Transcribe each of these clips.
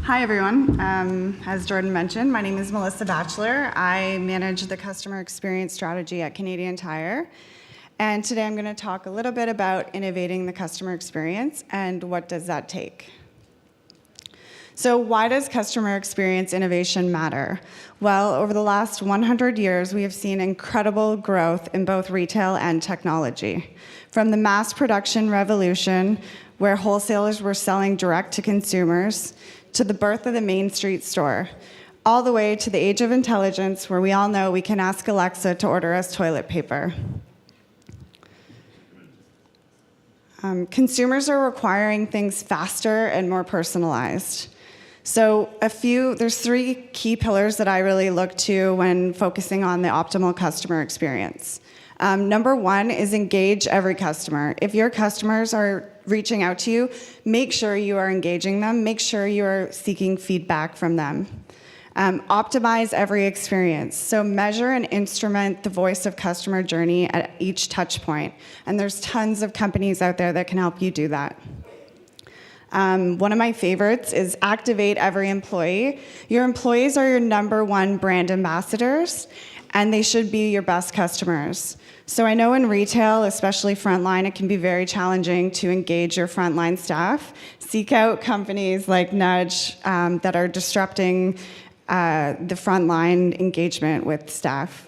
Hi, everyone. As Jordan mentioned, my name is Melissa Batchelor. I manage the customer experience strategy at Canadian Tire. And today I'm going to talk a little bit about innovating the customer experience and what does that take. So why does customer experience innovation matter? Well, over the last 100 years, we have seen incredible growth in both retail and technology. From the mass production revolution, where wholesalers were selling direct to consumers, to the birth of the Main Street store, all the way to the age of intelligence, where we all know we can ask Alexa to order us toilet paper. Consumers are requiring things faster and more personalized. So there's three key pillars that I really look to when focusing on the optimal customer experience. Number one is engage every customer. If your customers are reaching out to you, make sure you are engaging them, make sure you are seeking feedback from them. Optimize every experience. So measure and instrument the voice of customer journey at each touch point. And there's tons of companies out there that can help you do that. One of my favorites is activate every employee. Your employees are your number one brand ambassadors, and they should be your best customers. So I know in retail, especially frontline, it can be very challenging to engage your frontline staff. Seek out companies like Nudge that are disrupting the frontline engagement with staff.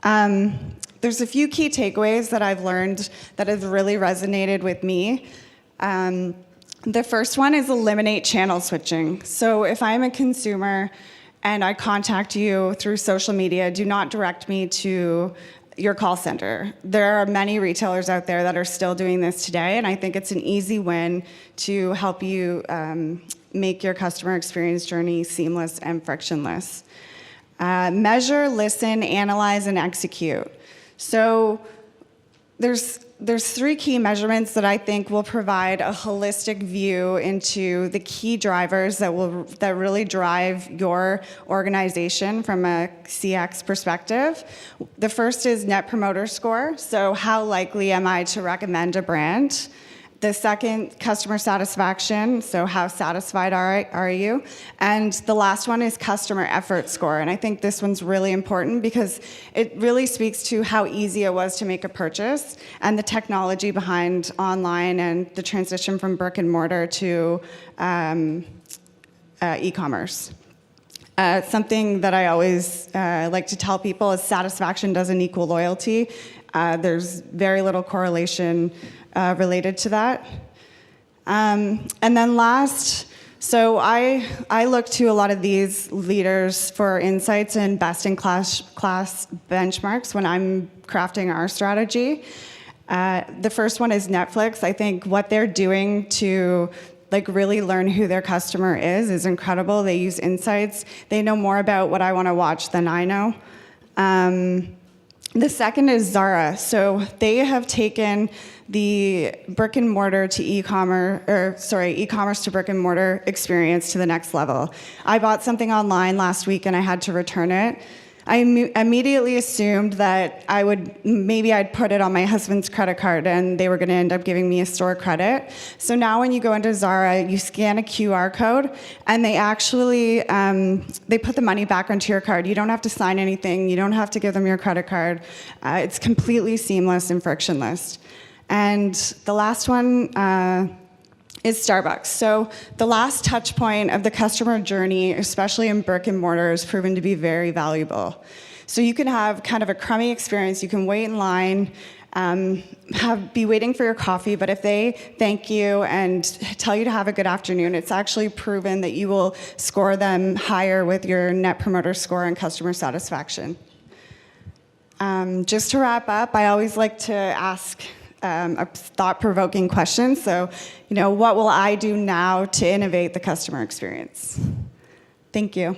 There's a few key takeaways that I've learned that have really resonated with me. The first one is eliminate channel switching. So if I'm a consumer and I contact you through social media, do not direct me to your call center. There are many retailers out there that are still doing this today, and I think it's an easy win to help you make your customer experience journey seamless and frictionless. Measure, listen, analyze, and execute. So there's three key measurements that I think will provide a holistic view into the key drivers that really drive your organization from a CX perspective. The first is Net Promoter Score. So how likely am I to recommend a brand? The second, customer satisfaction, so how satisfied are you? And the last one is customer effort score, and I think this one's really important because it really speaks to how easy it was to make a purchase and the technology behind online and the transition from brick and mortar to e-commerce. Something that I always like to tell people is satisfaction doesn't equal loyalty. There's very little correlation related to that. And then last, so I look to a lot of these leaders for insights and best-in-class benchmarks when I'm crafting our strategy. The first one is Netflix. I think what they're doing to really learn who their customer is incredible. They use insights. They know more about what I want to watch than I know. The second is Zara. So they have taken the brick and mortar to e-commerce to brick and mortar experience to the next level. I bought something online last week and I had to return it. I immediately assumed that I'd put it on my husband's credit card and they were going to end up giving me a store credit. So now when you go into Zara, you scan a QR code and they actually, they put the money back onto your card. You don't have to sign anything. You don't have to give them your credit card. It's completely seamless and frictionless. And the last one is Starbucks. So the last touch point of the customer journey, especially in brick and mortar, is proven to be very valuable. So you can have kind of a crummy experience. You can wait in line, be waiting for your coffee, but if they thank you and tell you to have a good afternoon, it's actually proven that you will score them higher with your Net Promoter Score and customer satisfaction. Just to wrap up, I always like to ask a thought-provoking question. So, what will I do now to innovate the customer experience? Thank you.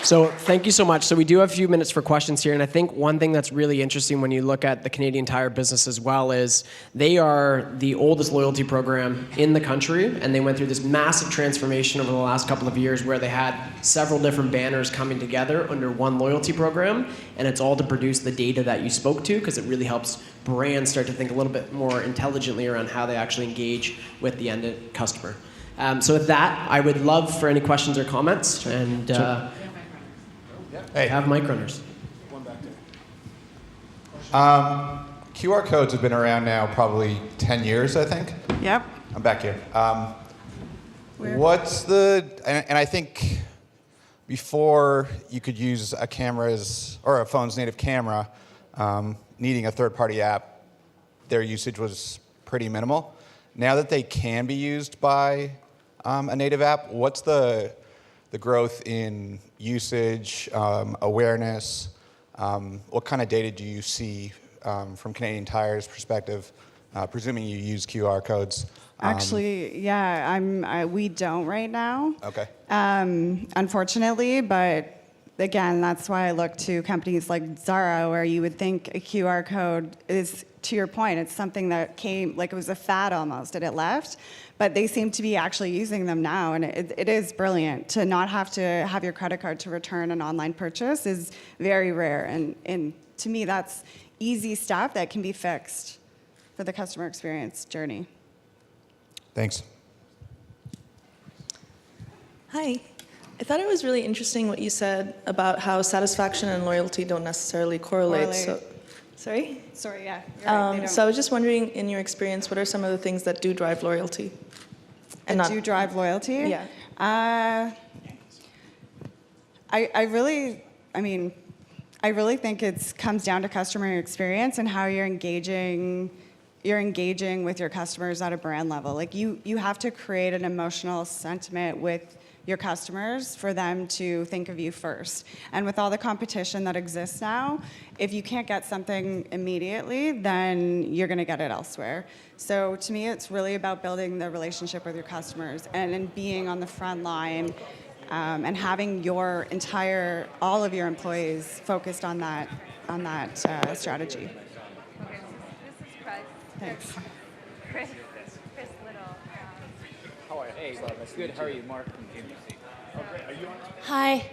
So thank you so much. So we do have a few minutes for questions here, and I think one thing that's really interesting when you look at the Canadian Tire business as well is they are the oldest loyalty program in the country, and they went through this massive transformation over the last couple of years where they had several different banners coming together under one loyalty program, and it's all to produce the data that you spoke to, because it really helps brands start to think a little bit more intelligently around how they actually engage with the end customer. So with that, I would love for any questions or comments, and Hey. have mic runners. One back there. QR codes have been around now probably 10 years, I think. Yep. I'm back here. Weird. What's the, and I think before you could use a camera's, or a phone's native camera, needing a third-party app, their usage was pretty minimal. Now that they can be used by a native app, what's the growth in usage, awareness? What kind of data do you see from Canadian Tire's perspective, presuming you use QR codes? Actually, yeah, we don't right now. Okay. Unfortunately, but again, that's why I look to companies like Zara, where you would think a QR code is, to your point, it's something that came, like it was a fad almost, and it left. But they seem to be actually using them now, and it is brilliant. To not have to have your credit card to return an online purchase is very rare, and to me, that's easy stuff that can be fixed for the customer experience journey. Thanks. Hi. I thought it was really interesting what you said about how satisfaction and loyalty don't necessarily correlate. Sorry? Sorry, yeah. You're right, they don't. So I was just wondering, in your experience, what are some of the things that do drive loyalty? That do drive loyalty? Yeah. I really think it comes down to customer experience and how you're engaging with your customers at a brand level. Like you have to create an emotional sentiment with your customers for them to think of you first. And with all the competition that exists now, if you can't get something immediately, then you're gonna get it elsewhere. So to me, it's really about building the relationship with your customers and being on the front line and having all of your employees focused on that strategy. Okay, this is Chris. Thanks. Chris Little. How are you? Hey, that's good. How are you, Mark from ABC? Okay, are you on? Hi.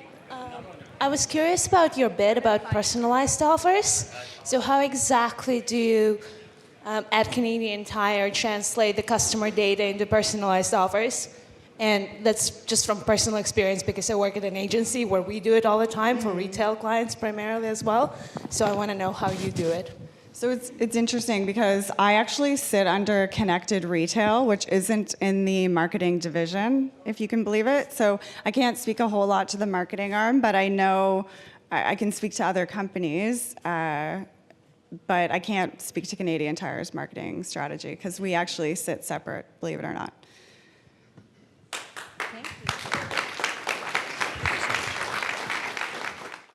I was curious about your bit about personalized offers. So how exactly do you, at Canadian Tire, translate the customer data into personalized offers? And that's just from personal experience because I work at an agency where we do it all the time for retail clients primarily as well. So I want to know how you do it. So it's interesting because I actually sit under connected retail, which isn't in the marketing division, if you can believe it. So I can't speak a whole lot to the marketing arm, but I know I can speak to other companies, but I can't speak to Canadian Tire's marketing strategy because we actually sit separate, believe it or not.